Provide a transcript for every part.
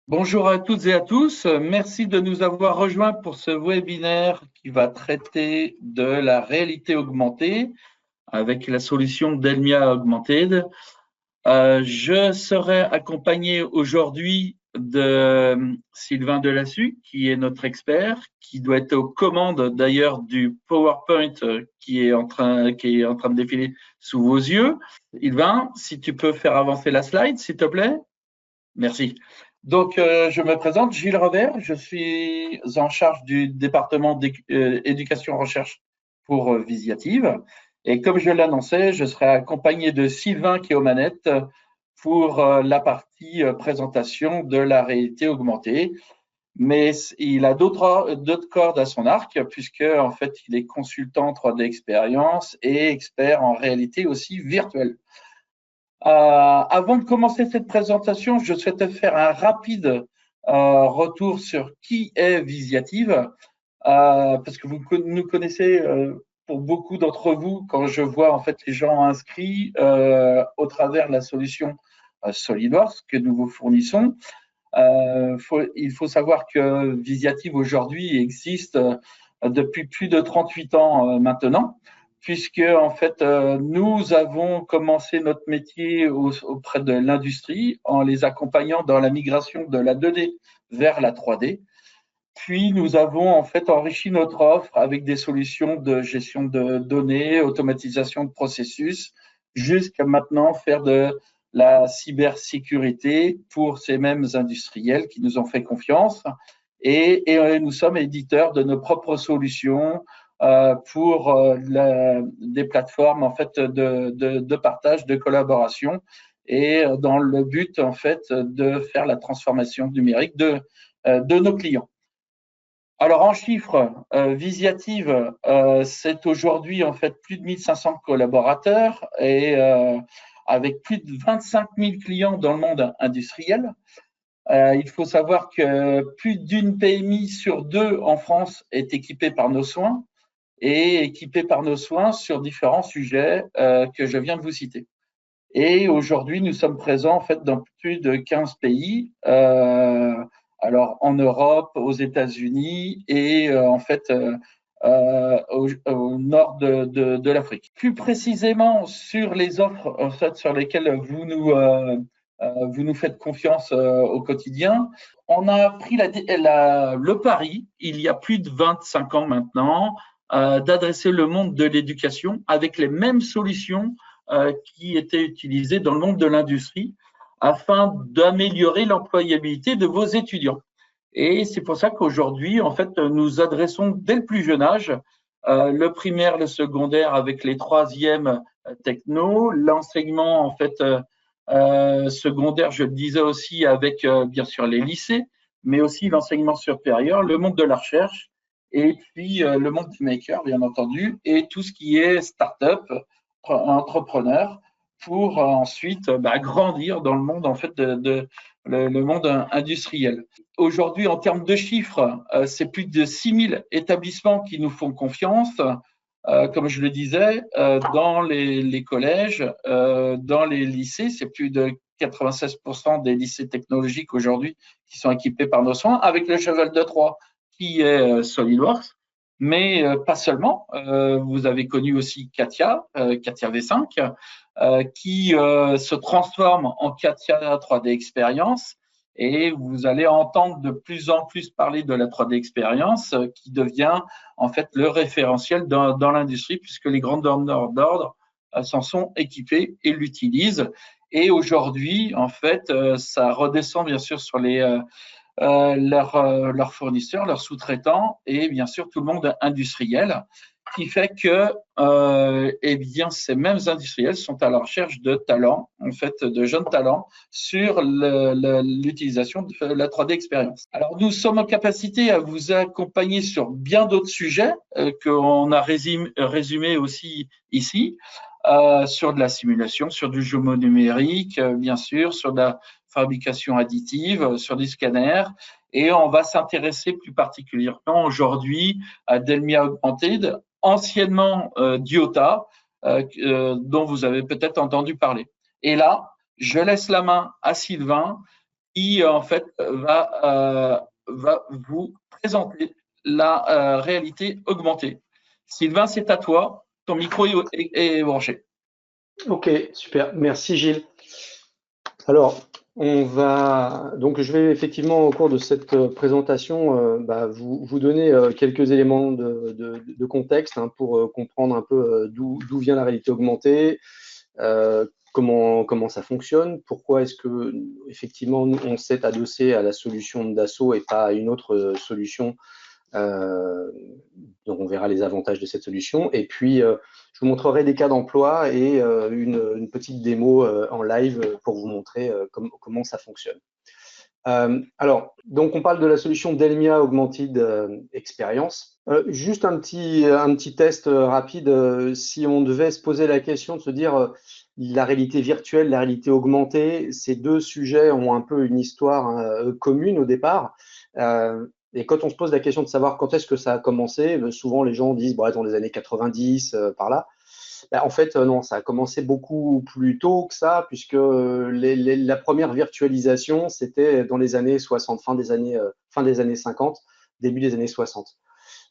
Bonjour à toutes et à tous. Merci de nous avoir rejoints pour ce webinaire qui va traiter de la réalité augmentée avec la solution Delmia Augmented. Je serai accompagné aujourd'hui de Sylvain Delassus, qui est notre expert, qui doit être aux commandes d'ailleurs du PowerPoint qui est en train de défiler sous vos yeux. Sylvain, si tu peux faire avancer la slide, s'il te plaît. Merci. Donc, je me présente, Gilles Revers, je suis en charge du département d'éducation-recherche pour Visiative. Et comme je l'annonçais, je serai accompagné de Sylvain qui est aux manettes pour la partie présentation de la réalité augmentée. Mais il a d'autres cordes à son arc, puisque en fait, il est consultant 3D Expérience et expert en réalité aussi virtuelle. Avant de commencer cette présentation, je souhaitais faire un rapide retour sur qui est Visiative, parce que vous nous connaissez pour beaucoup d'entre vous quand je vois en fait les gens inscrits au travers de la solution SolidWorks que nous vous fournissons. Il faut savoir que Visiative aujourd'hui existe depuis plus de 38 ans maintenant, puisque en fait nous avons commencé notre métier auprès de l'industrie en les accompagnant dans la migration de la 2D vers la 3D. Puis nous avons en fait enrichi notre offre avec des solutions de gestion de données, automatisation de processus, jusqu'à maintenant faire de la cybersécurité pour ces mêmes industriels qui nous ont fait confiance. Et nous sommes éditeurs de nos propres solutions pour des plateformes en fait de partage, de collaboration, et dans le but en fait de faire la transformation numérique de nos clients. Alors en chiffres, Visiative, c'est aujourd'hui en fait plus de 1500 collaborateurs et avec plus de 25 000 clients dans le monde industriel. Il faut savoir que plus d'une PMI sur deux en France est équipée par nos soins et équipée par nos soins sur différents sujets que je viens de vous citer. Et aujourd'hui, nous sommes présents en fait dans plus de 15 pays, alors en Europe, aux États-Unis et en fait au nord de l'Afrique. Plus précisément sur les offres en fait sur lesquelles vous nous faites confiance au quotidien, on a pris le pari il y a plus de 25 ans maintenant d'adresser le monde de l'éducation avec les mêmes solutions qui étaient utilisés dans le monde de l'industrie afin d'améliorer l'employabilité de vos étudiants. Et c'est pour ça qu'aujourd'hui, en fait, nous adressons dès le plus jeune âge le primaire, le secondaire avec les troisièmes techno, l'enseignement en fait secondaire, je le disais aussi avec bien sûr les lycées, mais aussi l'enseignement supérieur, le monde de la recherche et puis le monde du maker, bien entendu, et tout ce qui est start-up, entrepreneur, pour ensuite grandir dans le monde en fait le monde industriel. Aujourd'hui, en termes de chiffres, c'est plus de 6000 établissements qui nous font confiance, comme je le disais, dans les collèges, dans les lycées, c'est plus de 96% des lycées technologiques aujourd'hui qui sont équipés par nos soins, avec le cheval de Troie qui est SolidWorks, mais pas seulement. Vous avez connu aussi Katia, Katia V5, qui se transforme en Katia 3D Experience. Et vous allez entendre de plus en plus parler de la 3D Experience qui devient en fait le référentiel dans l'industrie puisque les grands donneurs d'ordre s'en sont équipés et l'utilisent. Et aujourd'hui, en fait, ça redescend bien sûr sur leurs fournisseurs, leurs sous-traitants et bien sûr tout le monde industriel, qui fait que eh bien, ces mêmes industriels sont à la recherche de talents, en fait, de jeunes talents sur l'utilisation de la 3D expérience. Alors, nous sommes en capacité à vous accompagner sur bien d'autres sujets qu'on a résumé aussi ici, sur de la simulation, sur du jumeau numérique, bien sûr, sur de la fabrication additive, sur des scanners. Et on va s'intéresser plus particulièrement aujourd'hui à Delmia Augmented, anciennement Diota, dont vous avez peut-être entendu parler. Et là, je laisse la main à Sylvain qui en fait va vous présenter la réalité augmentée. Sylvain, c'est à toi. Ton micro est branché. Ok, super. Merci Gilles. Alors, donc je vais effectivement au cours de cette présentation vous donner quelques éléments de contexte, hein, pour comprendre un peu d'où vient la réalité augmentée, comment ça fonctionne, pourquoi est-ce que effectivement nous, on s'est adossé à la solution de Dassault et pas à une autre solution. Donc on verra les avantages de cette solution. Et puis, je vous montrerai des cas d'emploi et une petite démo en live pour vous montrer comment ça fonctionne. Alors, donc on parle de la solution Delmia Augmented Experience. Juste un petit test rapide. Si on devait se poser la question de se dire la réalité virtuelle, la réalité augmentée, ces deux sujets ont un peu une histoire, hein, commune au départ. Et quand on se pose la question de savoir quand est-ce que ça a commencé, souvent les gens disent bon, dans les années 90, par là. En fait, non, ça a commencé beaucoup plus tôt que ça, puisque la première virtualisation, c'était dans les années 60, fin des années 50, début des années 60.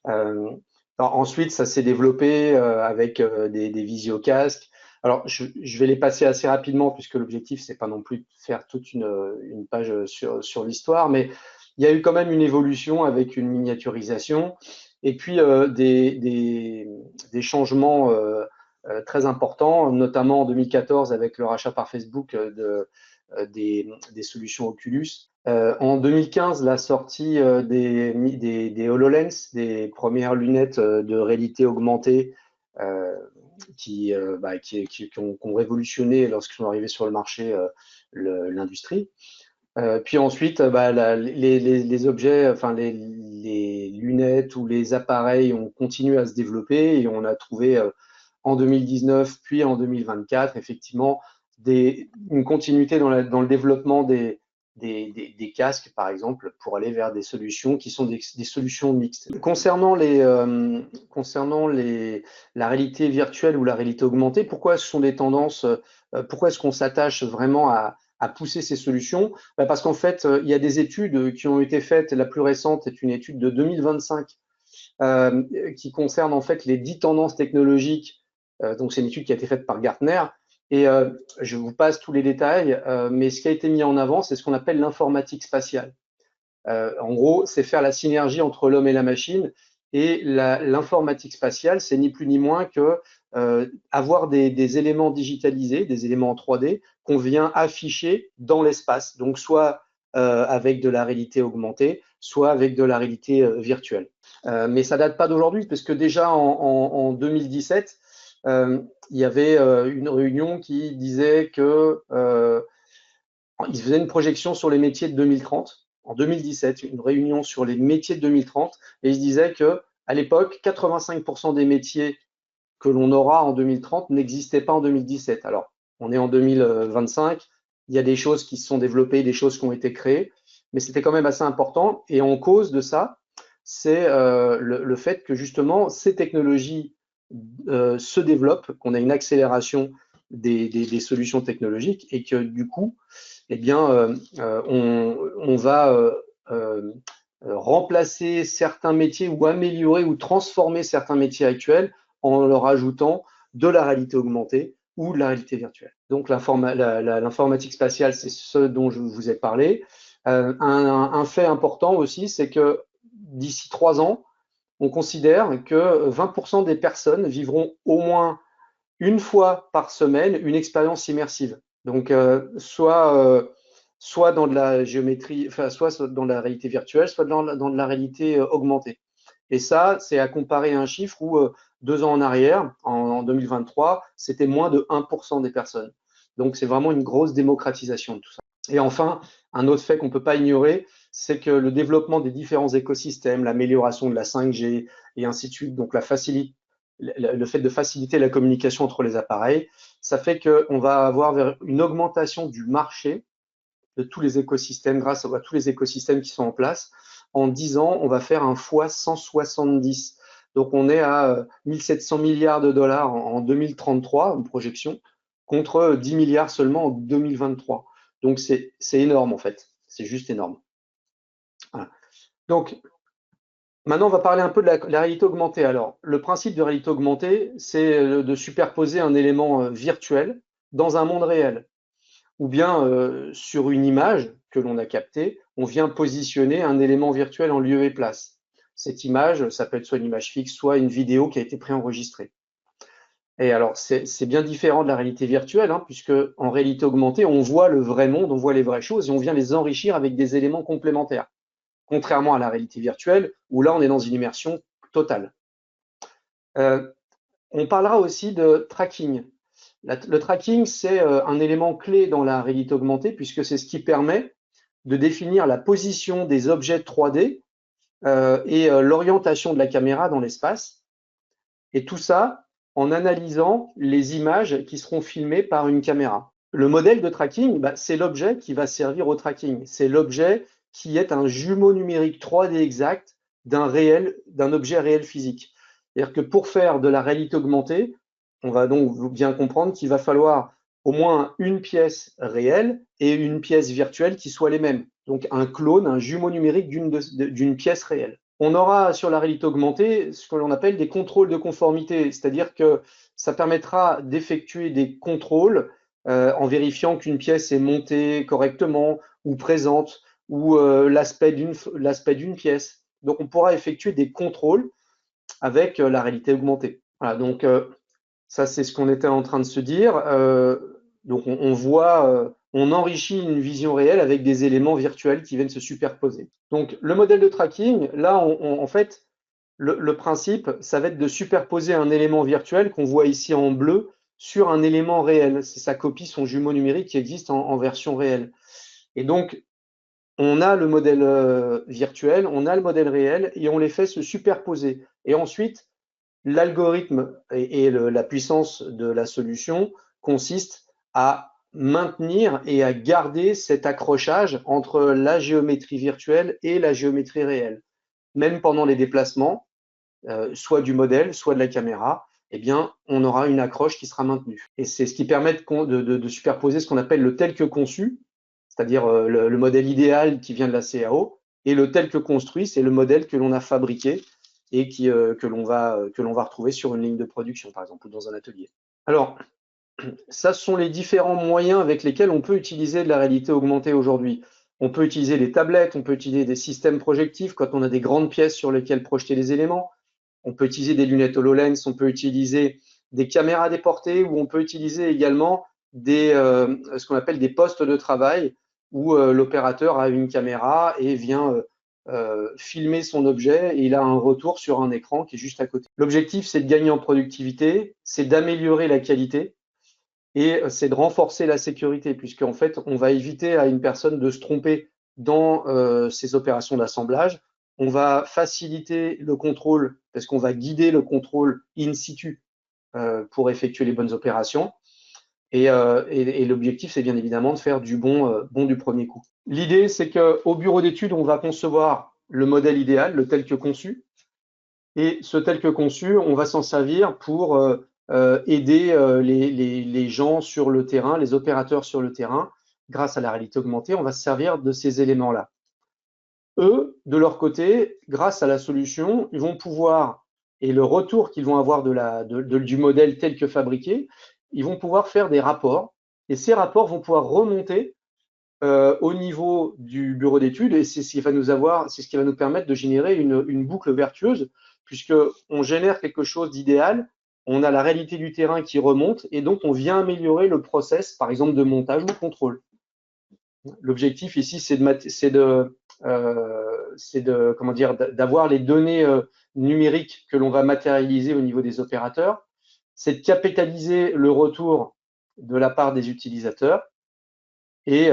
Alors, ensuite, ça s'est développé avec des visiocasques. Alors, je vais les passer assez rapidement, puisque l'objectif, c'est pas non plus de faire toute une page sur l'histoire, mais il y a eu quand même une évolution avec une miniaturisation et puis des changements très importants, notamment en 2014 avec le rachat par Facebook des solutions Oculus. En 2015, la sortie des HoloLens, des premières lunettes de réalité augmentée qui ont révolutionné lorsqu'ils sont arrivés sur le marché l'industrie. Puis ensuite, les objets, enfin les lunettes ou les appareils ont continué à se développer et on a trouvé en 2019 puis en 2024 effectivement une continuité dans le développement des casques, par exemple, pour aller vers des solutions qui sont des solutions mixtes. Concernant la réalité virtuelle ou la réalité augmentée, pourquoi ce sont des tendances, pourquoi est-ce qu'on s'attache vraiment à pousser ces solutions? Parce qu'en fait, il y a des études qui ont été faites. La plus récente est une étude de 2025 qui concerne en fait les 10 tendances technologiques. Donc c'est une étude qui a été faite par Gartner. Et je vous passe tous les détails, mais ce qui a été mis en avant, c'est ce qu'on appelle l'informatique spatiale. En gros, c'est faire la synergie entre l'homme et la machine. Et l'informatique spatiale, c'est ni plus ni moins que avoir des éléments digitalisés, des éléments en 3D qu'on vient afficher dans l'espace. Donc, soit avec de la réalité augmentée, soit avec de la réalité virtuelle. Mais ça date pas d'aujourd'hui, parce que déjà en 2017, il y avait une réunion qui disait que ils faisaient une projection sur les métiers de 2030. En 2017, une réunion sur les métiers de 2030, et ils se disaient que à l'époque, 85% des métiers que l'on aura en 2030 n'existaient pas en 2017. Alors, on est en 2025, il y a des choses qui se sont développées, des choses qui ont été créées, mais c'était quand même assez important. Et en cause de ça, c'est le fait que justement ces technologies se développent, qu'on a une accélération des solutions technologiques et que du coup, eh bien, on va remplacer certains métiers ou améliorer ou transformer certains métiers actuels en leur ajoutant de la réalité augmentée ou de la réalité virtuelle. Donc l'informatique spatiale, c'est ce dont je vous ai parlé. Un fait important aussi, c'est que d'ici 3 ans, on considère que 20% des personnes vivront au moins une fois par semaine une expérience immersive. Donc, soit dans de la géométrie, enfin, soit dans la réalité virtuelle, soit dans de la réalité augmentée. Et ça, c'est à comparer à un chiffre où 2 ans en arrière, en 2023, c'était moins de 1% des personnes. Donc, c'est vraiment une grosse démocratisation de tout ça. Et enfin, un autre fait qu'on ne peut pas ignorer, c'est que le développement des différents écosystèmes, l'amélioration de la 5G et ainsi de suite, donc le fait de faciliter la communication entre les appareils, ça fait qu'on va avoir une augmentation du marché de tous les écosystèmes grâce à tous les écosystèmes qui sont en place. En 10 ans, on va faire un fois 170. Donc on est à 1700 milliards de dollars en 2033, une projection, contre 10 milliards seulement en 2023. Donc c'est énorme en fait. C'est juste énorme. Voilà. Donc, maintenant, on va parler un peu de la réalité augmentée. Alors, le principe de réalité augmentée, c'est de superposer un élément virtuel dans un monde réel. Ou bien sur une image que l'on a captée, on vient positionner un élément virtuel en lieu et place. Cette image, ça peut être soit une image fixe, soit une vidéo qui a été préenregistrée. Et alors, c'est bien différent de la réalité virtuelle, hein, puisque en réalité augmentée, on voit le vrai monde, on voit les vraies choses et on vient les enrichir avec des éléments complémentaires. Contrairement à la réalité virtuelle, où là, on est dans une immersion totale. On parlera aussi de tracking. Le tracking, c'est un élément clé dans la réalité augmentée, puisque c'est ce qui permet de définir la position des objets 3D et l'orientation de la caméra dans l'espace. Et tout ça en analysant les images qui seront filmées par une caméra. Le modèle de tracking, bah, c'est l'objet qui va servir au tracking. C'est l'objet qui est un jumeau numérique 3D exact d'un objet réel physique. C'est-à-dire que pour faire de la réalité augmentée, on va donc bien comprendre qu'il va falloir au moins une pièce réelle et une pièce virtuelle qui soient les mêmes. Donc un clone, un jumeau numérique d'une pièce réelle. On aura sur la réalité augmentée ce que l'on appelle des contrôles de conformité, c'est-à-dire que ça permettra d'effectuer des contrôles en vérifiant qu'une pièce est montée correctement ou présente ou l'aspect d'une pièce. Donc on pourra effectuer des contrôles avec la réalité augmentée. Voilà, donc ça c'est ce qu'on était en train de se dire. Donc on voit, on enrichit une vision réelle avec des éléments virtuels qui viennent se superposer. Donc le modèle de tracking, là en fait, le principe, ça va être de superposer un élément virtuel qu'on voit ici en bleu sur un élément réel. C'est sa copie, son jumeau numérique qui existe en version réelle. Et donc, on a le modèle virtuel, on a le modèle réel et on les fait se superposer. Et ensuite, l'algorithme et la puissance de la solution consiste à maintenir et à garder cet accrochage entre la géométrie virtuelle et la géométrie réelle. Même pendant les déplacements, soit du modèle, soit de la caméra, eh bien, on aura une accroche qui sera maintenue. Et c'est ce qui permet de superposer ce qu'on appelle le tel que conçu, c'est-à-dire le modèle idéal qui vient de la CAO, et le tel que construit, c'est le modèle que l'on a fabriqué et que l'on va retrouver sur une ligne de production, par exemple, ou dans un atelier. Alors, ça sont les différents moyens avec lesquels on peut utiliser de la réalité augmentée aujourd'hui. On peut utiliser des tablettes, on peut utiliser des systèmes projectifs quand on a des grandes pièces sur lesquelles projeter les éléments. On peut utiliser des lunettes HoloLens, on peut utiliser des caméras déportées ou on peut utiliser également ce qu'on appelle des postes de travail où l'opérateur a une caméra et vient filmer son objet et il a un retour sur un écran qui est juste à côté. L'objectif, c'est de gagner en productivité, c'est d'améliorer la qualité et c'est de renforcer la sécurité puisqu'en fait, on va éviter à une personne de se tromper dans ses opérations d'assemblage. On va faciliter le contrôle parce qu'on va guider le contrôle in situ pour effectuer les bonnes opérations. Et l'objectif, c'est bien évidemment de faire du bon du premier coup. L'idée, c'est qu'au bureau d'études, on va concevoir le modèle idéal, le tel que conçu. Et ce tel que conçu, on va s'en servir pour aider les gens sur le terrain, les opérateurs sur le terrain. Grâce à la réalité augmentée, on va se servir de ces éléments-là. Eux, de leur côté, grâce à la solution, ils vont pouvoir, et le retour qu'ils vont avoir du modèle tel que fabriqué, ils vont pouvoir faire des rapports. Et ces rapports vont pouvoir remonter au niveau du bureau d'études et c'est ce qui va nous permettre de générer une boucle vertueuse puisqu'on génère quelque chose d'idéal, on a la réalité du terrain qui remonte et donc on vient améliorer le process, par exemple, de montage ou de contrôle. L'objectif ici, c'est d'avoir les données numériques que l'on va matérialiser au niveau des opérateurs, c'est de capitaliser le retour de la part des utilisateurs et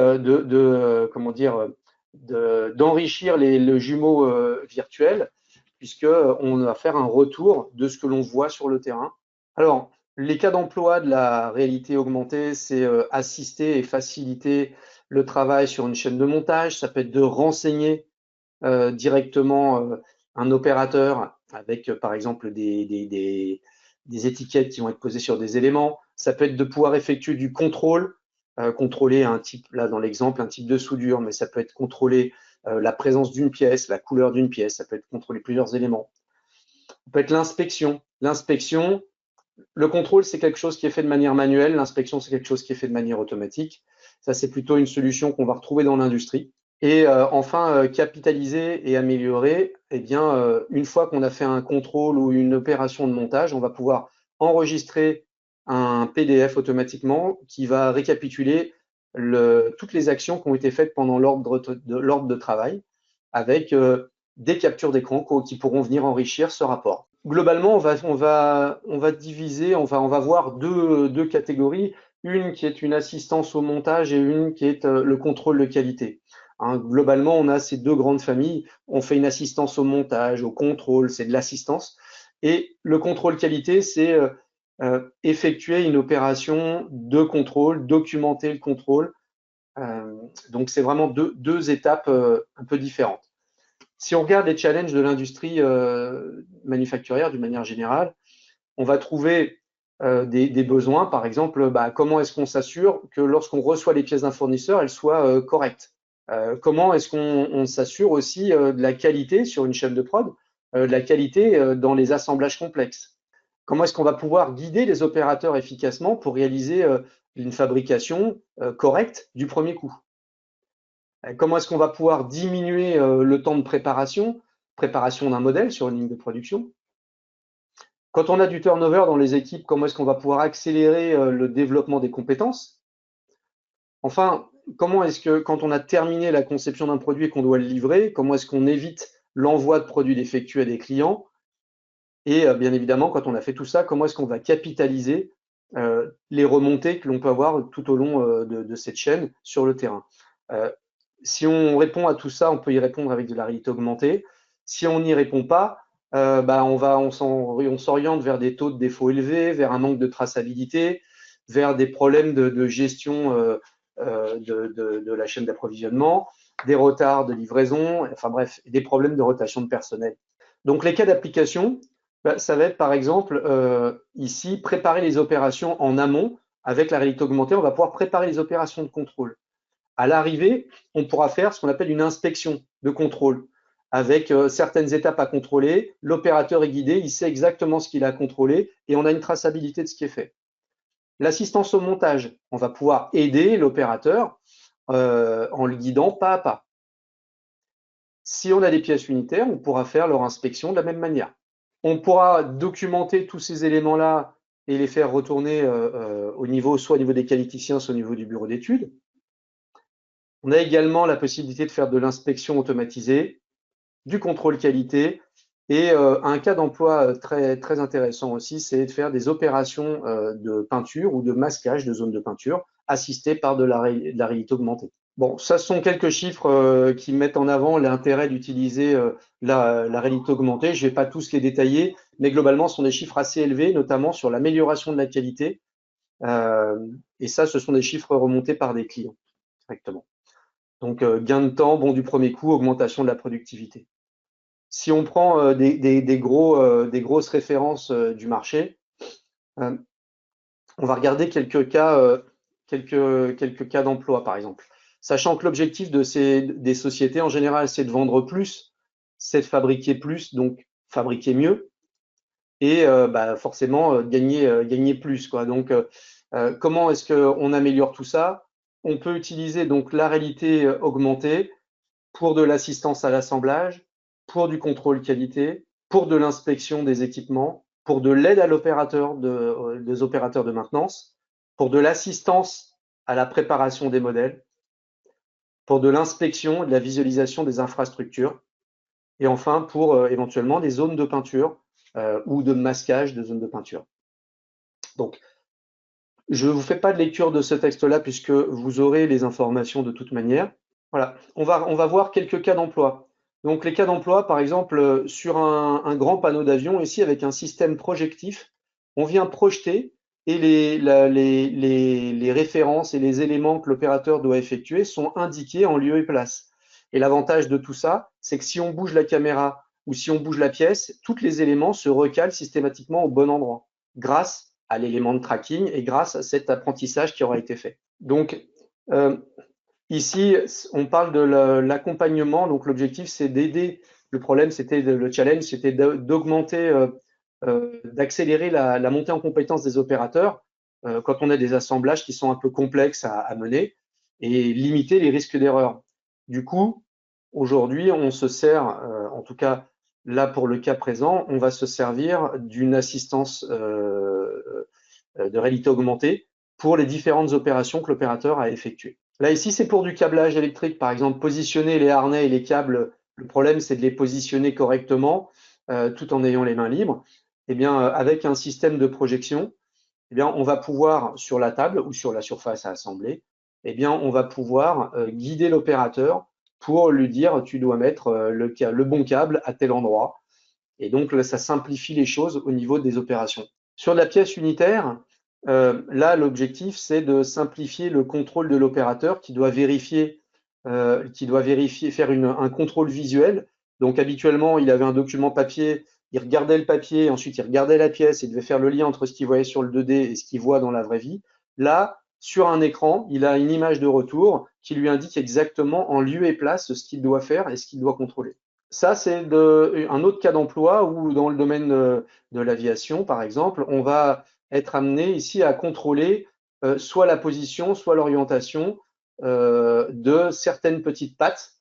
d'enrichir le jumeau virtuel puisqu'on va faire un retour de ce que l'on voit sur le terrain. Alors, les cas d'emploi de la réalité augmentée, c'est assister et faciliter le travail sur une chaîne de montage. Ça peut être de renseigner directement un opérateur avec, par exemple, des étiquettes qui vont être posées sur des éléments. Ça peut être de pouvoir effectuer du contrôle contrôler un type, là dans l'exemple, un type de soudure, mais ça peut être contrôler la présence d'une pièce, la couleur d'une pièce, ça peut être contrôler plusieurs éléments. Ça peut être l'inspection. L'inspection, le contrôle, c'est quelque chose qui est fait de manière manuelle, l'inspection, c'est quelque chose qui est fait de manière automatique. Ça, c'est plutôt une solution qu'on va retrouver dans l'industrie. Et enfin, capitaliser et améliorer, eh bien, une fois qu'on a fait un contrôle ou une opération de montage, on va pouvoir enregistrer un PDF automatiquement qui va récapituler toutes les actions qui ont été faites pendant l'ordre de travail avec des captures d'écran qui pourront venir enrichir ce rapport. Globalement, on va diviser, on va voir deux catégories, une qui est une assistance au montage et une qui est le contrôle de qualité. Hein, globalement, on a ces deux grandes familles. On fait une assistance au montage, au contrôle, c'est de l'assistance. Et le contrôle qualité, c'est effectuer une opération de contrôle, documenter le contrôle. Donc, c'est vraiment deux étapes un peu différentes. Si on regarde les challenges de l'industrie manufacturière d'une manière générale, on va trouver des besoins. Par exemple, comment est-ce qu'on s'assure que lorsqu'on reçoit les pièces d'un fournisseur, elles soient correctes? Comment est-ce qu'on s'assure aussi de la qualité sur une chaîne de prod, de la qualité dans les assemblages complexes? Comment est-ce qu'on va pouvoir guider les opérateurs efficacement pour réaliser une fabrication correcte du premier coup? Comment est-ce qu'on va pouvoir diminuer le temps de préparation d'un modèle sur une ligne de production? Quand on a du turnover dans les équipes, comment est-ce qu'on va pouvoir accélérer le développement des compétences? Enfin, comment est-ce que quand on a terminé la conception d'un produit et qu'on doit le livrer, comment est-ce qu'on évite l'envoi de produits défectueux à des clients? Et bien évidemment, quand on a fait tout ça, comment est-ce qu'on va capitaliser les remontées que l'on peut avoir tout au long de cette chaîne sur le terrain? Si on répond à tout ça, on peut y répondre avec de la réalité augmentée. Si on n'y répond pas, on s'oriente vers des taux de défaut élevés, vers un manque de traçabilité, vers des problèmes de gestion de la chaîne d'approvisionnement, des retards de livraison, enfin bref, des problèmes de rotation de personnel. Donc les cas d'application, ça va être par exemple ici préparer les opérations en amont. Avec la réalité augmentée, on va pouvoir préparer les opérations de contrôle. À l'arrivée, on pourra faire ce qu'on appelle une inspection de contrôle avec certaines étapes à contrôler. L'opérateur est guidé, il sait exactement ce qu'il a à contrôler et on a une traçabilité de ce qui est fait. L'assistance au montage, on va pouvoir aider l'opérateur en le guidant pas à pas. Si on a des pièces unitaires, on pourra faire leur inspection de la même manière. On pourra documenter tous ces éléments-là et les faire retourner soit au niveau des qualiticiens, soit au niveau du bureau d'études. On a également la possibilité de faire de l'inspection automatisée, du contrôle qualité et un cas d'emploi très intéressant aussi, c'est de faire des opérations de peinture ou de masquage de zones de peinture assistées par de la réalité augmentée. Bon, ça sont quelques chiffres qui mettent en avant l'intérêt d'utiliser la réalité augmentée. Je ne vais pas tous les détailler, mais globalement, ce sont des chiffres assez élevés, notamment sur l'amélioration de la qualité. Et ça, ce sont des chiffres remontés par des clients directement. Donc, gain de temps, bon du premier coup, augmentation de la productivité. Si on prend des grosses références du marché, on va regarder quelques cas d'emploi, par exemple. Sachant que l'objectif des sociétés, en général, c'est de vendre plus, c'est de fabriquer plus, donc fabriquer mieux, et forcément gagner plus, quoi. Donc, comment est-ce qu'on améliore tout ça? On peut utiliser donc la réalité augmentée pour de l'assistance à l'assemblage, pour du contrôle qualité, pour de l'inspection des équipements, pour de l'aide à l'opérateur des opérateurs de maintenance, pour de l'assistance à la préparation des modèles, pour de l'inspection et de la visualisation des infrastructures, et enfin pour éventuellement des zones de peinture ou de masquage de zones de peinture. Donc, je ne vous fais pas de lecture de ce texte-là puisque vous aurez les informations de toute manière. Voilà, on va voir quelques cas d'emploi. Donc les cas d'emploi, par exemple, sur un grand panneau d'avion, ici avec un système projectif, on vient projeter et les références et les éléments que l'opérateur doit effectuer sont indiqués en lieu et place. Et l'avantage de tout ça, c'est que si on bouge la caméra ou si on bouge la pièce, tous les éléments se recalent systématiquement au bon endroit, grâce à l'élément de tracking et grâce à cet apprentissage qui aura été fait. Donc, ici, on parle de l'accompagnement. Donc, l'objectif, c'est d'aider. Le challenge, c'était d'augmenter, d'accélérer la montée en compétence des opérateurs quand on a des assemblages qui sont un peu complexes à mener et limiter les risques d'erreur. Du coup, aujourd'hui, on se sert, en tout cas là pour le cas présent, on va se servir d'une assistance de réalité augmentée pour les différentes opérations que l'opérateur a effectuées. Là, ici, c'est pour du câblage électrique, par exemple, positionner les harnais et les câbles. Le problème, c'est de les positionner correctement tout en ayant les mains libres. Eh bien, avec un système de projection, eh bien, on va pouvoir, sur la table ou sur la surface à assembler, eh bien, on va pouvoir guider l'opérateur pour lui dire tu dois mettre le bon câble à tel endroit. Et donc, ça simplifie les choses au niveau des opérations. Sur la pièce unitaire, là, l'objectif, c'est de simplifier le contrôle de l'opérateur qui doit vérifier, faire un contrôle visuel. Donc, habituellement, il avait un document papier, il regardait le papier, ensuite il regardait la pièce, il devait faire le lien entre ce qu'il voyait sur le 2D et ce qu'il voit dans la vraie vie. Là, sur un écran, il a une image de retour qui lui indique exactement en lieu et place ce qu'il doit faire et ce qu'il doit contrôler. Ça, c'est un autre cas d'emploi où, dans le domaine de l'aviation, par exemple, on va être amené ici à contrôler soit la position, soit l'orientation de certaines petites pattes.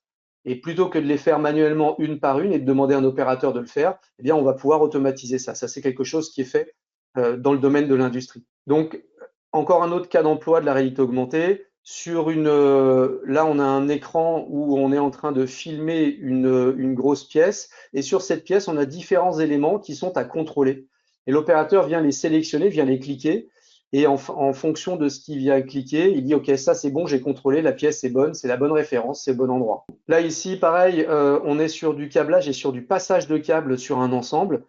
Et plutôt que de les faire manuellement une par une et de demander à un opérateur de le faire, eh bien, on va pouvoir automatiser ça. Ça, c'est quelque chose qui est fait dans le domaine de l'industrie. Donc, encore un autre cas d'emploi de la réalité augmentée. Là, on a un écran où on est en train de filmer une grosse pièce et sur cette pièce, on a différents éléments qui sont à contrôler. Et l'opérateur vient les sélectionner, vient les cliquer et en fonction de ce qu'il vient cliquer, il dit OK, ça c'est bon, j'ai contrôlé, la pièce est bonne, c'est la bonne référence, c'est le bon endroit. Là ici, pareil, on est sur du câblage et sur du passage de câbles sur un ensemble.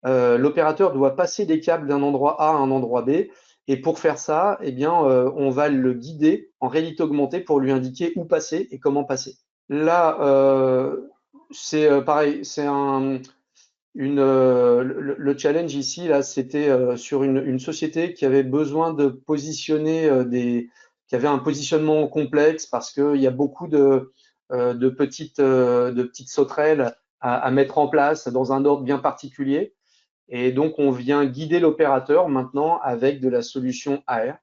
L'opérateur doit passer des câbles d'un endroit A à un endroit B. Et pour faire ça, eh bien, on va le guider en réalité augmentée pour lui indiquer où passer et comment passer. Là, c'est pareil, le challenge ici, là, c'était sur une société qui avait besoin de positionner qui avait un positionnement complexe parce qu'il y a beaucoup de petites sauterelles à mettre en place dans un ordre bien particulier. Et donc, on vient guider l'opérateur maintenant avec de la solution AR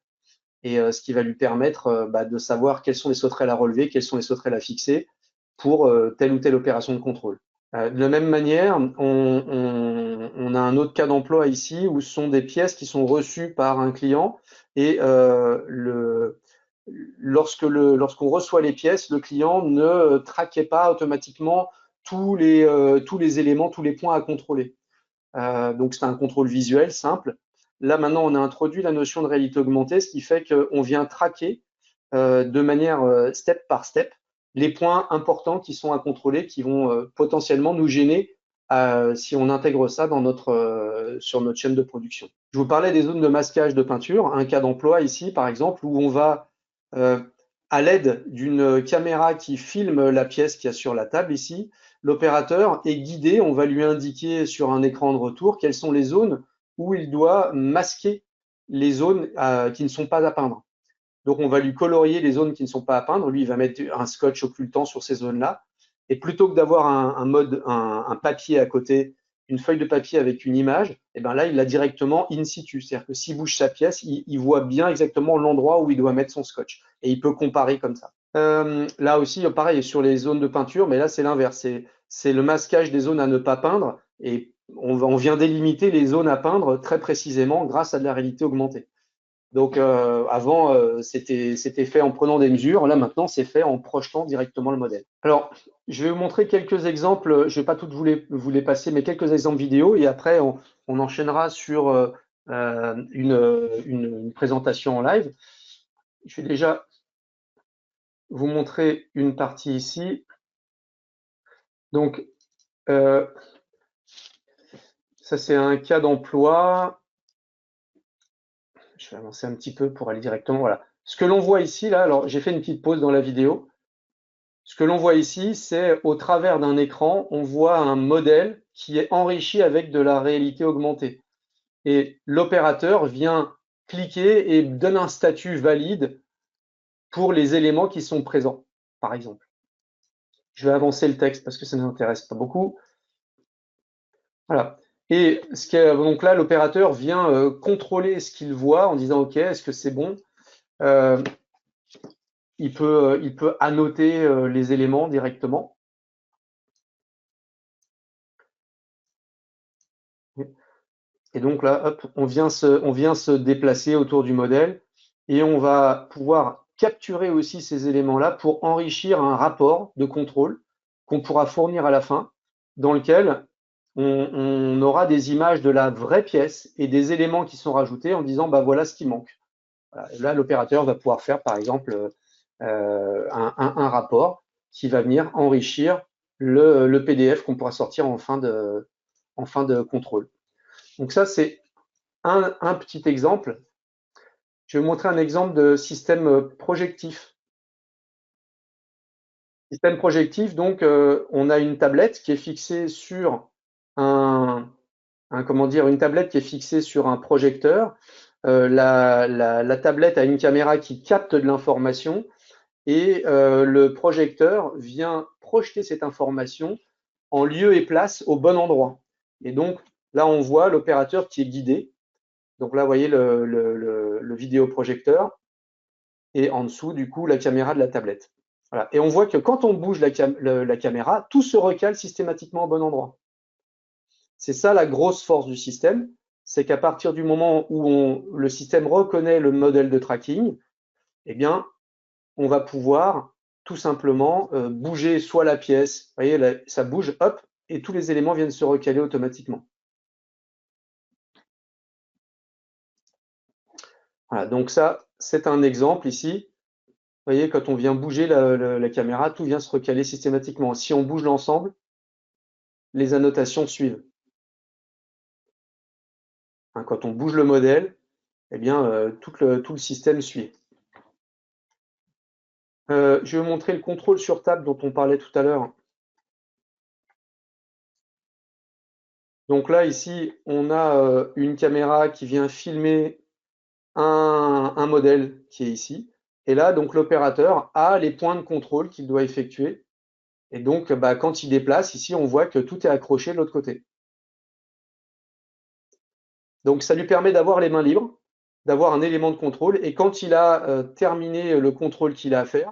et ce qui va lui permettre de savoir quelles sont les sauterelles à relever, quelles sont les sauterelles à fixer pour telle ou telle opération de contrôle. De la même manière, on a un autre cas d'emploi ici où ce sont des pièces qui sont reçues par un client et lorsqu'on reçoit les pièces, le client ne traquait pas automatiquement tous les éléments, tous les points à contrôler. Donc c'est un contrôle visuel simple. Là maintenant, on a introduit la notion de réalité augmentée, ce qui fait qu'on vient traquer de manière step par step les points importants qui sont à contrôler, qui vont potentiellement nous gêner si on intègre ça sur notre chaîne de production. Je vous parlais des zones de masquage de peinture, un cas d'emploi ici par exemple où on va à l'aide d'une caméra qui filme la pièce qu'il y a sur la table ici, l'opérateur est guidé, on va lui indiquer sur un écran de retour quelles sont les zones où il doit masquer les zones qui ne sont pas à peindre. Donc, on va lui colorier les zones qui ne sont pas à peindre. Lui, il va mettre un scotch occultant sur ces zones-là. Et plutôt que d'avoir un papier à côté, une feuille de papier avec une image, et ben là, il l'a directement in situ. C'est-à-dire que s'il bouge sa pièce, il voit bien exactement l'endroit où il doit mettre son scotch. Et il peut comparer comme ça. Là aussi, pareil, sur les zones de peinture, mais là, c'est l'inverse. C'est le masquage des zones à ne pas peindre. Et on vient délimiter les zones à peindre très précisément grâce à de la réalité augmentée. Donc avant, c'était fait en prenant des mesures. Là, maintenant, c'est fait en projetant directement le modèle. Alors, je vais vous montrer quelques exemples. Je ne vais pas toutes vous les passer, mais quelques exemples vidéo. Et après, on enchaînera sur une présentation en live. Je vais déjà vous montrer une partie ici. Donc, ça, c'est un cas d'emploi. Je vais avancer un petit peu pour aller directement. Voilà. Ce que l'on voit ici, là, alors j'ai fait une petite pause dans la vidéo. Ce que l'on voit ici, c'est au travers d'un écran, on voit un modèle qui est enrichi avec de la réalité augmentée. Et l'opérateur vient cliquer et donne un statut valide pour les éléments qui sont présents, par exemple. Je vais avancer le texte parce que ça ne m'intéresse pas beaucoup. Voilà. Et donc là, l'opérateur vient contrôler ce qu'il voit en disant OK, est-ce que c'est bon? Il peut annoter les éléments directement. Et donc là, hop, on vient se déplacer autour du modèle et on va pouvoir capturer aussi ces éléments-là pour enrichir un rapport de contrôle qu'on pourra fournir à la fin, dans lequel on aura des images de la vraie pièce et des éléments qui sont rajoutés en disant bah voilà ce qui manque. Voilà. Là, l'opérateur va pouvoir faire par exemple un rapport qui va venir enrichir le PDF qu'on pourra sortir en fin de contrôle. Donc ça, c'est un petit exemple. Je vais vous montrer un exemple de système projectif. Système projectif, donc on a une tablette qui est fixée sur une tablette qui est fixée sur un projecteur. La tablette a une caméra qui capte de l'information et le projecteur vient projeter cette information en lieu et place au bon endroit. Et donc là, on voit l'opérateur qui est guidé. Donc là, vous voyez le vidéoprojecteur et en dessous, du coup, la caméra de la tablette. Voilà. Et on voit que quand on bouge la caméra, tout se recale systématiquement au bon endroit. C'est ça la grosse force du système, c'est qu'à partir du moment où le système reconnaît le modèle de tracking, eh bien, on va pouvoir tout simplement bouger soit la pièce, vous voyez, là, ça bouge, hop, et tous les éléments viennent se recaler automatiquement. Voilà, donc ça, c'est un exemple ici. Vous voyez, quand on vient bouger la caméra, tout vient se recaler systématiquement. Si on bouge l'ensemble, les annotations suivent. Hein, quand on bouge le modèle, eh bien, tout le système suit. Je vais vous montrer le contrôle sur table dont on parlait tout à l'heure. Donc là, ici, on a une caméra qui vient filmer un modèle qui est ici. Et là, donc l'opérateur a les points de contrôle qu'il doit effectuer. Et donc, bah, quand il déplace, ici, on voit que tout est accroché de l'autre côté. Donc, ça lui permet d'avoir les mains libres, d'avoir un élément de contrôle. Et quand il a terminé le contrôle qu'il a à faire,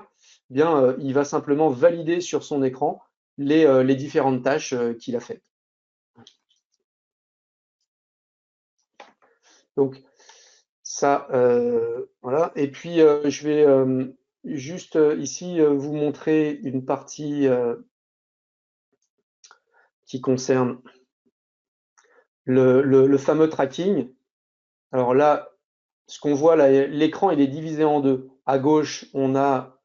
eh bien, il va simplement valider sur son écran les différentes tâches qu'il a faites. Donc, ça, voilà. Et puis, je vais juste ici vous montrer une partie qui concerne le fameux tracking. Alors là, ce qu'on voit là, l'écran il est divisé en deux. À gauche, on a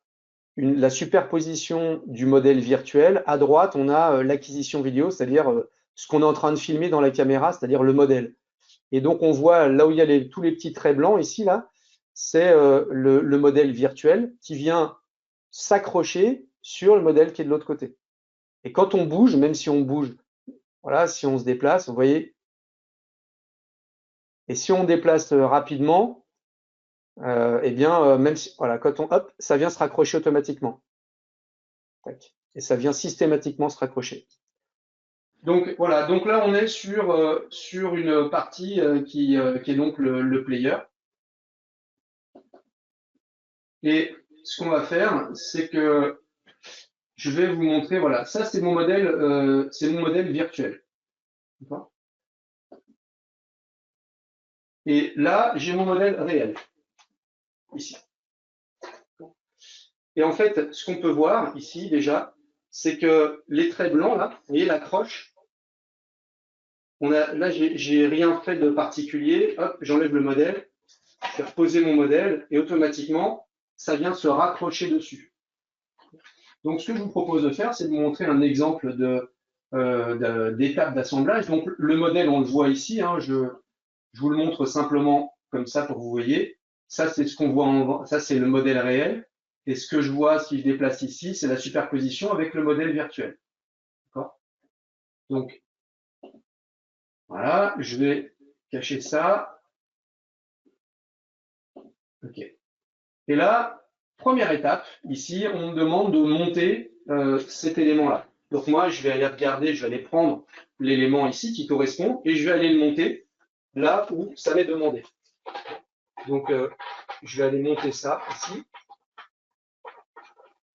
la superposition du modèle virtuel. À droite, on a l'acquisition vidéo, c'est-à-dire ce qu'on est en train de filmer dans la caméra, c'est-à-dire le modèle. Et donc, on voit là où il y a tous les petits traits blancs, ici, là, c'est le modèle virtuel qui vient s'accrocher sur le modèle qui est de l'autre côté. Et quand on bouge, même si on bouge, voilà, si on se déplace, vous voyez, et si on déplace rapidement, eh bien, même si, voilà, quand on, hop, ça vient se raccrocher automatiquement. Tac. Et ça vient systématiquement se raccrocher. Donc voilà, donc là on est sur une partie qui est donc le player. Et ce qu'on va faire, c'est que je vais vous montrer, voilà, ça c'est mon modèle virtuel. Et là, j'ai mon modèle réel, ici. Et en fait, ce qu'on peut voir ici déjà, c'est que les traits blancs, là, vous voyez la croche, là, j'ai rien fait de particulier. Hop, j'enlève le modèle, je vais reposer mon modèle et automatiquement, ça vient se raccrocher dessus. Donc, ce que je vous propose de faire, c'est de vous montrer un exemple d'étape d'assemblage. Donc, le modèle, on le voit ici. Hein, je vous le montre simplement comme ça pour que vous voyez. Ça, c'est ce qu'on voit ça, c'est le modèle réel. Et ce que je vois si je déplace ici, c'est la superposition avec le modèle virtuel. D'accord? Donc, voilà, je vais cacher ça. OK. Et là, première étape, ici, on me demande de monter cet élément-là. Donc moi, je vais aller regarder, je vais aller prendre l'élément ici qui correspond et je vais aller le monter là où ça m'est demandé. Donc, je vais aller monter ça ici.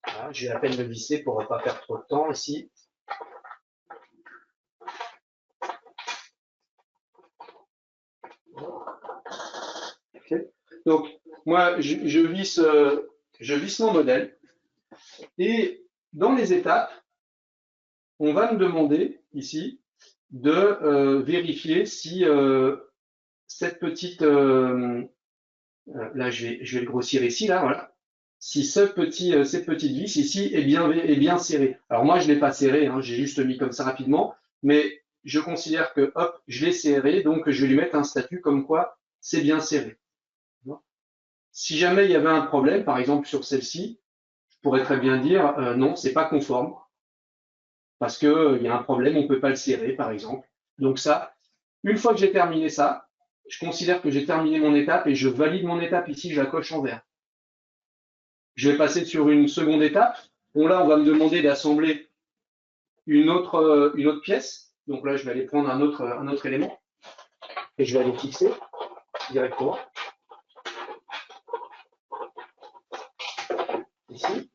Voilà, je vais à peine le visser pour ne pas perdre trop de temps ici. Okay. Donc, moi, je visse mon modèle. Et dans les étapes, on va me demander ici de vérifier si cette petite, là je vais le grossir ici, là, voilà, si cette petite vis ici est bien serrée. Alors moi je ne l'ai pas serré, hein, j'ai juste mis comme ça rapidement, mais je considère que hop, je l'ai serré, donc je vais lui mettre un statut comme quoi c'est bien serré. Si jamais il y avait un problème, par exemple sur celle-ci, je pourrais très bien dire non, c'est pas conforme, parce que il y a un problème, on peut pas le serrer, par exemple. Donc ça, une fois que j'ai terminé ça, je considère que j'ai terminé mon étape et je valide mon étape ici, je la coche en vert. Je vais passer sur une seconde étape. Bon là, on va me demander d'assembler une autre pièce. Donc là, je vais aller prendre un autre élément et je vais aller fixer directement ici.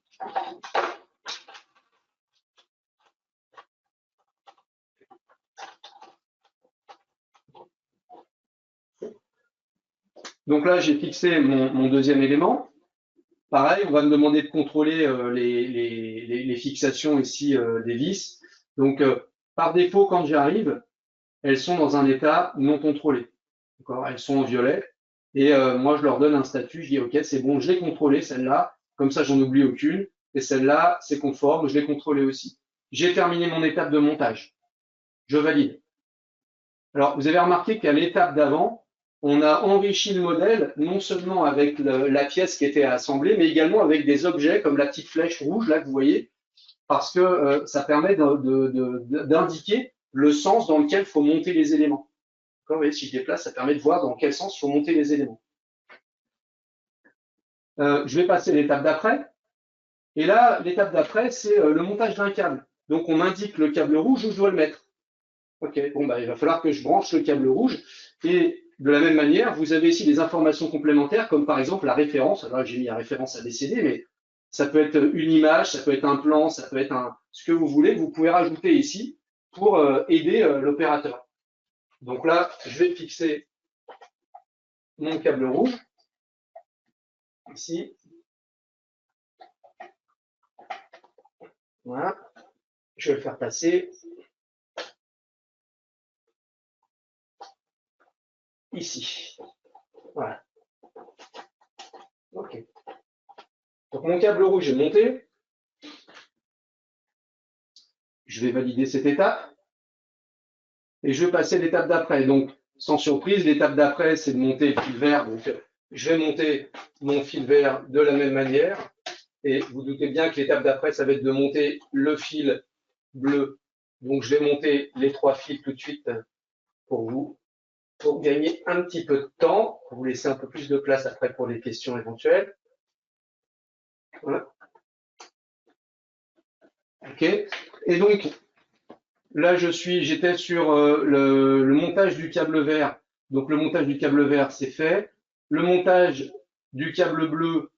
Donc là, j'ai fixé mon deuxième élément. Pareil, on va me demander de contrôler les fixations ici des vis. Donc, par défaut, quand j'arrive, elles sont dans un état non contrôlé. Elles sont en violet. Et moi, je leur donne un statut. Je dis, OK, c'est bon, je l'ai contrôlé, celle-là. Comme ça, j'en oublie aucune. Et celle-là, c'est conforme, je l'ai contrôlé aussi. J'ai terminé mon étape de montage. Je valide. Alors, vous avez remarqué qu'à l'étape d'avant, on a enrichi le modèle, non seulement avec la pièce qui était assemblée, mais également avec des objets comme la petite flèche rouge, là, que vous voyez, parce que ça permet d'indiquer le sens dans lequel il faut monter les éléments. Vous voyez, si je déplace, ça permet de voir dans quel sens il faut monter les éléments. Je vais passer à l'étape d'après. Et là, l'étape d'après, c'est le montage d'un câble. Donc, on m'indique le câble rouge où je dois le mettre. OK, bon, bah, il va falloir que je branche le câble rouge. Et de la même manière, vous avez ici des informations complémentaires, comme par exemple la référence. Alors, j'ai mis la référence ABCD, mais ça peut être une image, ça peut être un plan, ça peut être ce que vous voulez. Vous pouvez rajouter ici pour aider l'opérateur. Donc là, je vais fixer mon câble rouge ici. Voilà. Je vais le faire passer ici. Voilà. OK. Donc mon câble rouge est monté. Je vais valider cette étape. Et je vais passer à l'étape d'après. Donc, sans surprise, l'étape d'après, c'est de monter le fil vert. Donc, je vais monter mon fil vert de la même manière. Et vous doutez bien que l'étape d'après, ça va être de monter le fil bleu. Donc, je vais monter les 3 fils tout de suite pour vous, pour gagner un petit peu de temps, pour vous laisser un peu plus de place après pour les questions éventuelles. Voilà. OK. Et donc, là, j'étais sur le montage du câble vert. Donc, le montage du câble vert, c'est fait. Le montage du câble bleu,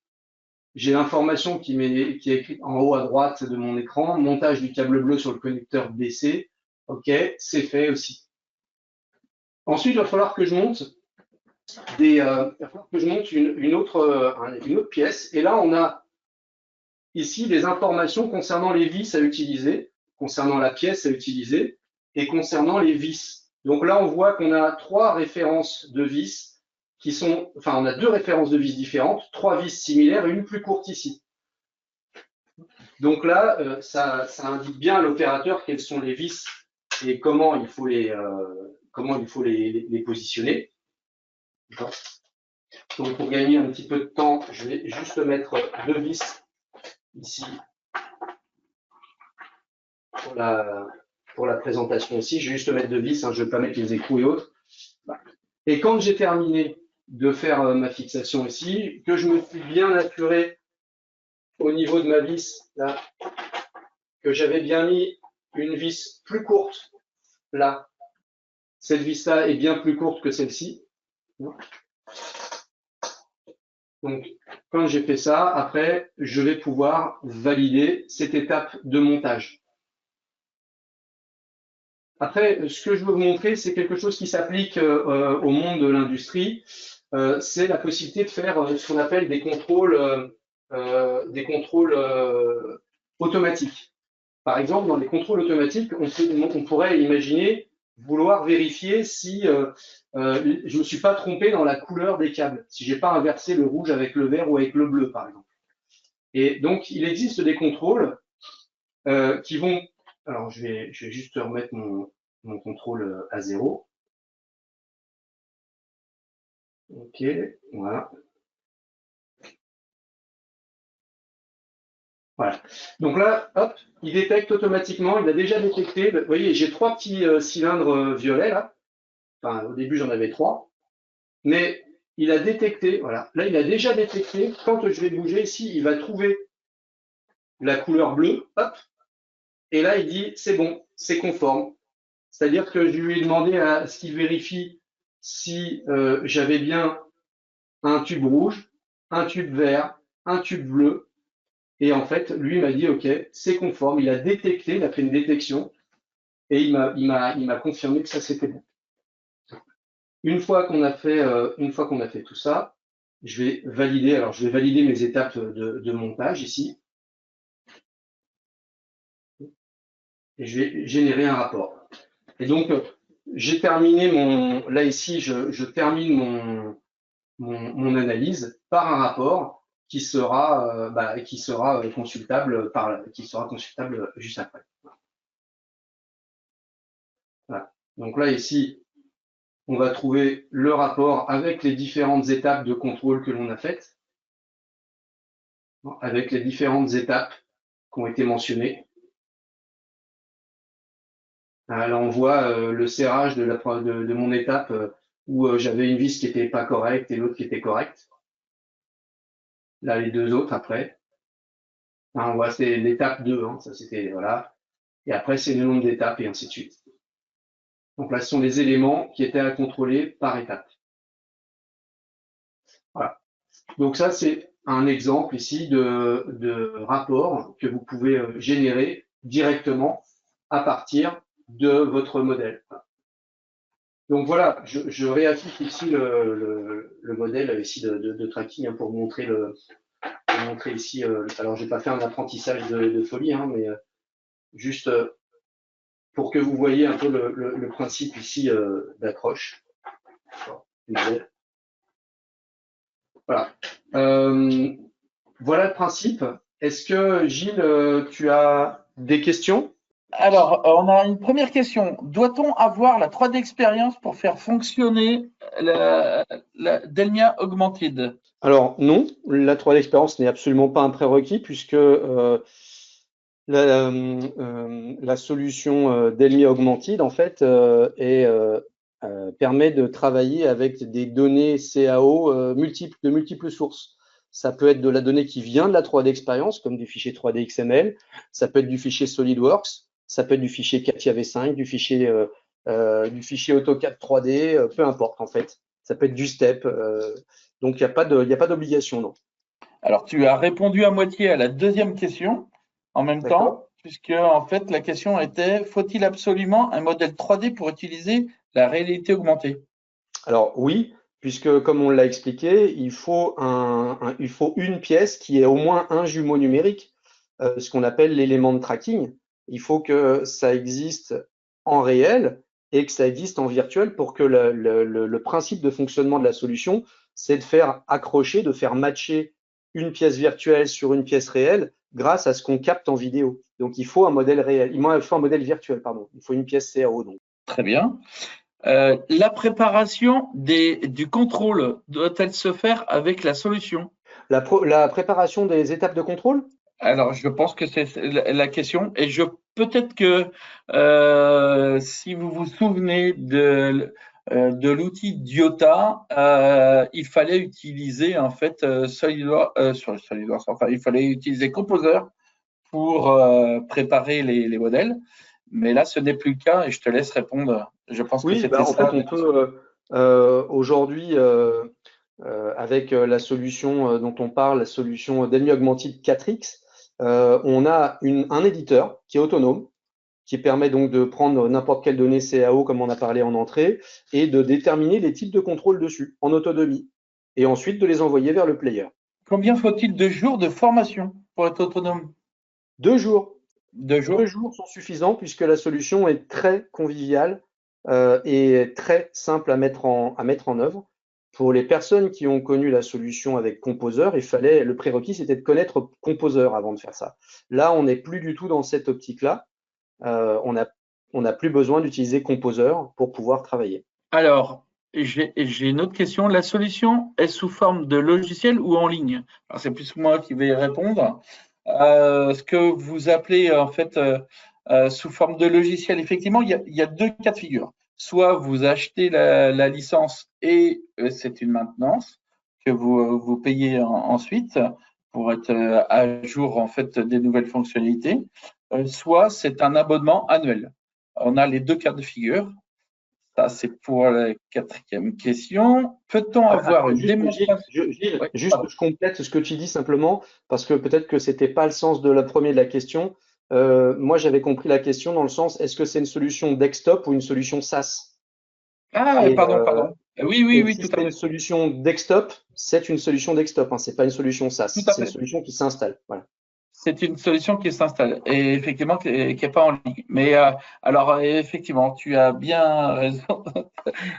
j'ai l'information qui est écrite en haut à droite de mon écran. Montage du câble bleu sur le connecteur DC. OK, c'est fait aussi. Ensuite, il va falloir que je monte une autre pièce. Et là, on a ici des informations concernant les vis à utiliser, concernant la pièce à utiliser et concernant les vis. Donc là, on voit qu'on a 3 références de vis qui sont, enfin, on a 2 références de vis différentes, 3 vis similaires et une plus courte ici. Donc là, ça indique bien à l'opérateur quelles sont les vis et comment il faut les positionner. Donc pour gagner un petit peu de temps, je vais juste mettre 2 vis ici pour la présentation aussi. Je vais juste mettre 2 vis, hein, je ne vais pas mettre les écrous et autres. Et quand j'ai terminé de faire ma fixation ici, que je me suis bien assuré au niveau de ma vis, là, que j'avais bien mis une vis plus courte, là. Cette vis-là est bien plus courte que celle-ci. Donc, quand j'ai fait ça, après, je vais pouvoir valider cette étape de montage. Après, ce que je veux vous montrer, c'est quelque chose qui s'applique au monde de l'industrie. C'est la possibilité de faire ce qu'on appelle des contrôles automatiques. Par exemple, dans les contrôles automatiques, on pourrait imaginer vouloir vérifier si je ne me suis pas trompé dans la couleur des câbles, si j'ai pas inversé le rouge avec le vert ou avec le bleu, par exemple. Et donc, il existe des contrôles qui vont. Alors, je vais juste remettre mon contrôle à 0. OK, voilà. Voilà. Donc là, hop, il détecte automatiquement, il a déjà détecté. Vous voyez, j'ai 3 petits cylindres violets là. Enfin, au début, j'en avais 3. Mais il a détecté, voilà. Là, il a déjà détecté, quand je vais bouger ici, il va trouver la couleur bleue, hop. Et là, il dit, c'est bon, c'est conforme. C'est-à-dire que je lui ai demandé à ce qu'il vérifie si j'avais bien un tube rouge, un tube vert, un tube bleu. Et en fait, lui m'a dit, OK, c'est conforme. Il a détecté, il a fait une détection et il m'a confirmé que ça c'était bon. Une fois qu'on a fait tout ça, je vais valider. Alors, je vais valider mes étapes de montage ici. Et je vais générer un rapport. Et donc, j'ai terminé là ici, je termine mon analyse par un rapport qui sera consultable juste après. Voilà. Donc là ici, on va trouver le rapport avec les différentes étapes de contrôle que l'on a faites, avec les différentes étapes qui ont été mentionnées. Là, on voit le serrage de mon étape où j'avais une vis qui n'était pas correcte et l'autre qui était correcte. Là, les deux autres après. On voit c'est l'étape 2, hein, ça c'était voilà. Et après, c'est le nombre d'étapes et ainsi de suite. Donc là, ce sont les éléments qui étaient à contrôler par étape. Voilà. Donc ça, c'est un exemple ici de rapport que vous pouvez générer directement à partir de votre modèle. Donc voilà, je réaffiche ici le modèle ici de tracking hein, pour montrer ici. Alors, j'ai pas fait un apprentissage de folie, hein, mais juste pour que vous voyez un peu le principe ici d'accroche. Voilà. Voilà le principe. Est-ce que Gilles, tu as des questions? Alors, on a une première question. Doit-on avoir la 3D expérience pour faire fonctionner la Delmia Augmented? Alors non, la 3D expérience n'est absolument pas un prérequis puisque la solution Delmia Augmented en fait permet de travailler avec des données CAO de multiples sources. Ça peut être de la donnée qui vient de la 3D expérience, comme du fichier 3D XML, ça peut être du fichier SolidWorks, ça peut être du fichier CATIA V5, du fichier AutoCAD 3D, peu importe en fait. Ça peut être du STEP. Donc il n'y a pas d'obligation, non. Alors, tu as répondu à moitié à la deuxième question en même temps, puisque en fait la question était faut-il absolument un modèle 3D pour utiliser la réalité augmentée? Alors oui, puisque comme on l'a expliqué, il faut une pièce qui ait au moins un jumeau numérique, ce qu'on appelle l'élément de tracking. Il faut que ça existe en réel et que ça existe en virtuel pour que le principe de fonctionnement de la solution, c'est de faire accrocher, de faire matcher une pièce virtuelle sur une pièce réelle grâce à ce qu'on capte en vidéo. Donc il faut un modèle réel, il faut un modèle virtuel, pardon. Il faut une pièce CAO donc. Très bien. La préparation du contrôle doit-elle se faire avec la solution? La préparation des étapes de contrôle? Alors, je pense que c'est la question. Et peut-être que si vous vous souvenez de de l'outil Diota, il fallait utiliser en fait SolidWorks, enfin il fallait utiliser Composer pour préparer les modèles. Mais là, ce n'est plus le cas et je te laisse répondre. Je pense que Oui, c'était en fait, ça. on peut aujourd'hui, avec la solution dont on parle, la solution Delmi Augmented 4X, on a un éditeur qui est autonome, qui permet donc de prendre n'importe quelle donnée CAO, comme on a parlé en entrée, et de déterminer les types de contrôle dessus, en autonomie, et ensuite de les envoyer vers le player. Combien faut-il de jours de formation pour être autonome? 2 jours. 2 jours. 2 jours sont suffisants puisque la solution est très conviviale et très simple à mettre en œuvre. Pour les personnes qui ont connu la solution avec Composer, le prérequis, c'était de connaître Composer avant de faire ça. Là, on n'est plus du tout dans cette optique-là. On n'a plus besoin d'utiliser Composer pour pouvoir travailler. Alors, j'ai une autre question. La solution est sous forme de logiciel ou en ligne? Alors, c'est plus moi qui vais y répondre. Ce que vous appelez en fait sous forme de logiciel, effectivement, il y a deux cas de figure. Soit vous achetez la licence et c'est une maintenance que vous payez ensuite pour être à jour en fait des nouvelles fonctionnalités. Soit c'est un abonnement annuel. On a les deux cas de figure. Ça, c'est pour la quatrième question. Peut-on avoir Attends, une juste, démonstration? Gilles, Oui, juste, pardon. je complète ce que tu dis simplement, parce que peut-être que c'était pas le sens de la première de la question. Moi, j'avais compris la question dans le sens, est-ce que c'est une solution desktop ou une solution SaaS? Ah, Et, pardon, pardon. Oui, oui, oui, si tout à c'est une fait. solution desktop, c'est une solution desktop, hein, c'est pas une solution Tout SaaS, à c'est une fait. solution qui s'installe. Voilà. C'est une solution qui s'installe et effectivement qui est pas en ligne. Mais alors, effectivement, tu as bien raison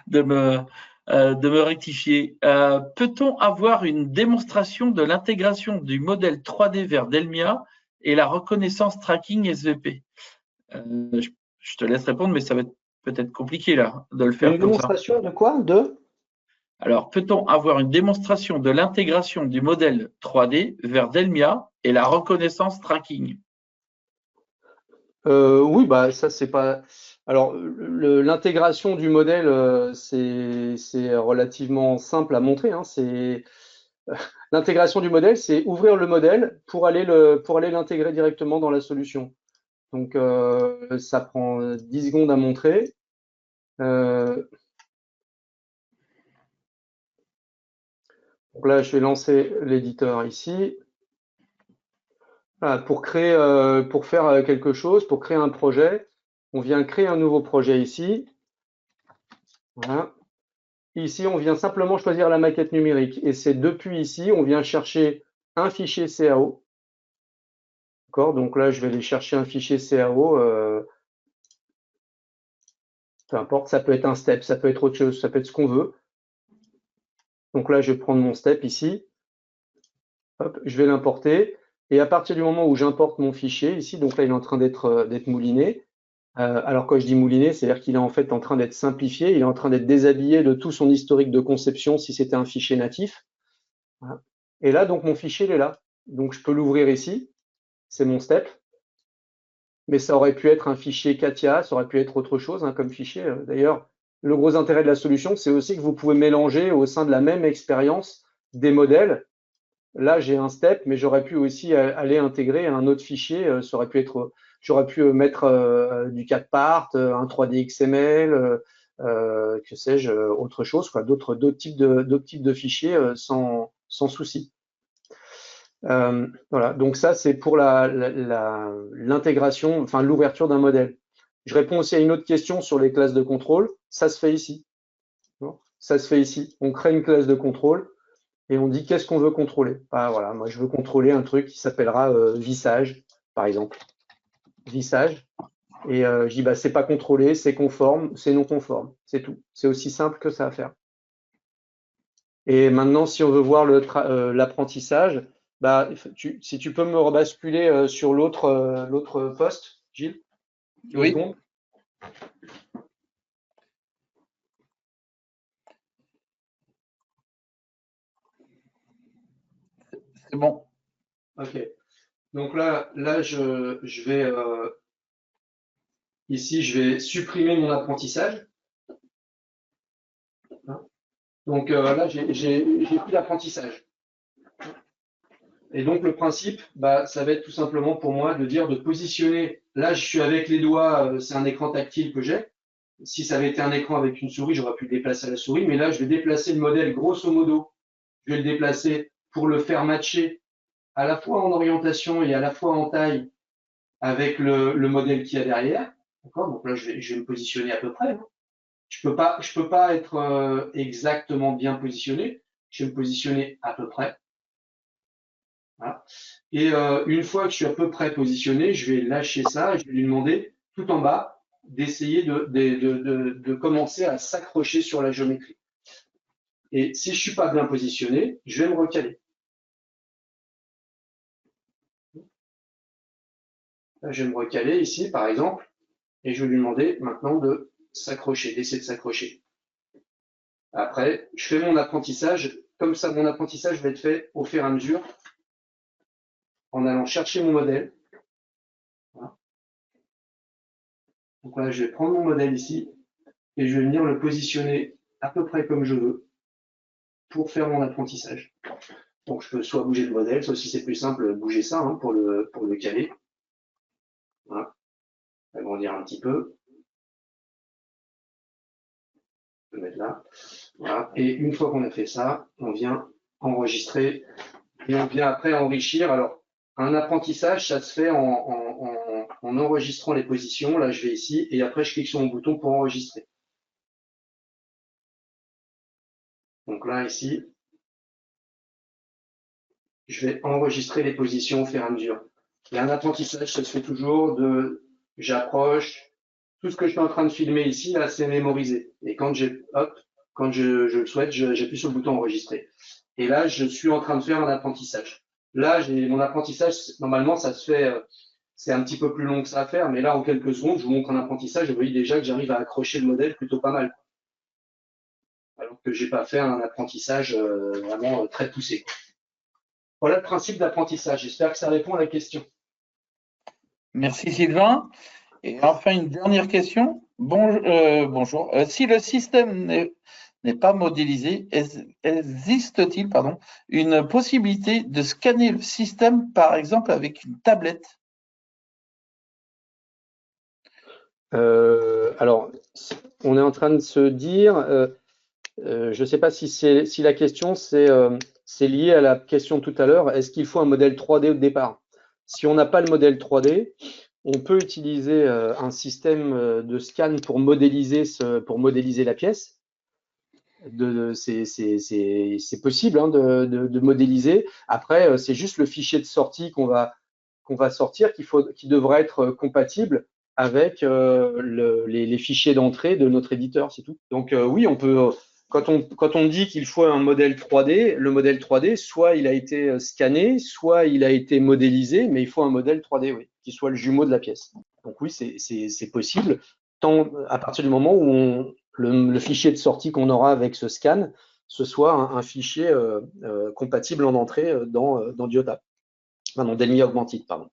de me rectifier. Peut-on avoir une démonstration de l'intégration du modèle 3D vers Delmia et la reconnaissance tracking SVP? Je te laisse répondre, mais ça va être peut-être compliqué là de le Une faire comme ça. démonstration de quoi? De? Alors, peut-on avoir une démonstration de l'intégration du modèle 3D vers Delmia et la reconnaissance tracking? Oui, bah ça c'est pas. Alors l'intégration du modèle, c'est relativement simple à montrer, hein. L'intégration du modèle, c'est ouvrir le modèle pour aller l'intégrer directement dans la solution. Donc ça prend 10 secondes à montrer. Donc là, je vais lancer l'éditeur ici. Voilà, pour faire quelque chose, pour créer un projet, on vient créer un nouveau projet ici. Voilà. Ici, on vient simplement choisir la maquette numérique. Et c'est depuis ici, on vient chercher un fichier CAO. D'accord? Donc là, je vais aller chercher un fichier CAO. Peu importe, ça peut être un step, ça peut être autre chose, ça peut être ce qu'on veut. Donc là, je vais prendre mon step ici. Hop, je vais l'importer. Et à partir du moment où j'importe mon fichier ici, donc là, il est en train d'être mouliné. Alors quand je dis mouliné, c'est-à-dire qu'il est en fait en train d'être simplifié, il est en train d'être déshabillé de tout son historique de conception si c'était un fichier natif. Voilà. Et là, donc mon fichier, il est là. Donc je peux l'ouvrir ici, c'est mon step, mais ça aurait pu être un fichier CATIA, ça aurait pu être autre chose hein, comme fichier. D'ailleurs, le gros intérêt de la solution, c'est aussi que vous pouvez mélanger au sein de la même expérience des modèles. Là, j'ai un step, mais j'aurais pu aussi aller intégrer un autre fichier. Ça aurait pu être, j'aurais pu mettre du 4part, un 3D XML, que sais-je, autre chose, quoi, d'autres types de fichiers sans souci. Voilà. Donc ça, c'est pour l'intégration, enfin l'ouverture d'un modèle. Je réponds aussi à une autre question sur les classes de contrôle. Ça se fait ici. Ça se fait ici. On crée une classe de contrôle et on dit qu'est-ce qu'on veut contrôler. Ah, voilà, moi je veux contrôler un truc qui s'appellera vissage, par exemple. Vissage. Et je dis bah c'est pas contrôlé, c'est conforme, c'est non conforme, c'est tout. C'est aussi simple que ça à faire. Et maintenant, si on veut voir l'apprentissage, bah, si tu peux me rebasculer sur l'autre poste, Gilles, 2 Oui, secondes. c'est bon. Ok. Donc là je vais ici, je vais supprimer mon apprentissage. Donc là, j'ai pris l'apprentissage. Et donc le principe, ça va être tout simplement pour moi de positionner. Là, je suis avec les doigts, c'est un écran tactile que j'ai. Si ça avait été un écran avec une souris, j'aurais pu le déplacer à la souris, mais là, je vais déplacer le modèle grosso modo. Je vais le déplacer pour le faire matcher à la fois en orientation et à la fois en taille avec le modèle qu'il y a derrière. D'accord? Donc là, je vais me positionner à peu près. Je peux pas être exactement bien positionné. Je vais me positionner à peu près. Voilà. Et une fois que je suis à peu près positionné, je vais lâcher ça et je vais lui demander tout en bas d'essayer de commencer à s'accrocher sur la géométrie. Et si je suis pas bien positionné, je vais me recaler. Là, je vais me recaler ici, par exemple, et je vais lui demander maintenant de s'accrocher, d'essayer de s'accrocher. Après, je fais mon apprentissage. Comme ça, mon apprentissage va être fait au fur et à mesure en allant chercher mon modèle. Voilà. Donc là, je vais prendre mon modèle ici et je vais venir le positionner à peu près comme je veux pour faire mon apprentissage. Donc, je peux soit bouger le modèle, soit si c'est plus simple, bouger ça pour le caler. Voilà. Agrandir un petit peu. Je peux mettre là. Voilà. Et une fois qu'on a fait ça, on vient enregistrer et on vient après enrichir. Alors, un apprentissage, ça se fait en enregistrant les positions. Là, je vais ici et après, je clique sur mon bouton pour enregistrer. Donc là, ici, je vais enregistrer les positions au fur et à mesure. Et un apprentissage, ça se fait toujours j'approche. Tout ce que je suis en train de filmer ici, là, c'est mémorisé. Et quand je le souhaite, j'appuie sur le bouton enregistrer. Et là, je suis en train de faire un apprentissage. Là, mon apprentissage, normalement, ça se fait, c'est un petit peu plus long que ça à faire, mais là, en quelques secondes, je vous montre un apprentissage et vous voyez déjà que j'arrive à accrocher le modèle plutôt pas mal. Alors que j'ai pas fait un apprentissage vraiment très poussé. Voilà le principe d'apprentissage. J'espère que ça répond à la question. Merci Sylvain. Et enfin, une dernière question. Bonjour. Si le système n'est pas modélisé, existe-t-il une possibilité de scanner le système, par exemple, avec une tablette? Alors, on est en train de se dire, je ne sais pas si la question c'est lié à la question tout à l'heure, est-ce qu'il faut un modèle 3D au départ? Si on n'a pas le modèle 3D, on peut utiliser un système de scan pour modéliser la pièce. C'est possible de modéliser. Après, c'est juste le fichier de sortie qu'on va sortir qui devra être compatible avec les fichiers d'entrée de notre éditeur, c'est tout. Donc oui, on peut. Quand on dit qu'il faut un modèle 3D, le modèle 3D, soit il a été scanné, soit il a été modélisé, mais il faut un modèle 3D, oui, qui soit le jumeau de la pièce. Donc oui, c'est possible, tant à partir du moment où le fichier de sortie qu'on aura avec ce scan, ce soit un fichier compatible en entrée dans Diota, dans Delmia Augmented, pardon.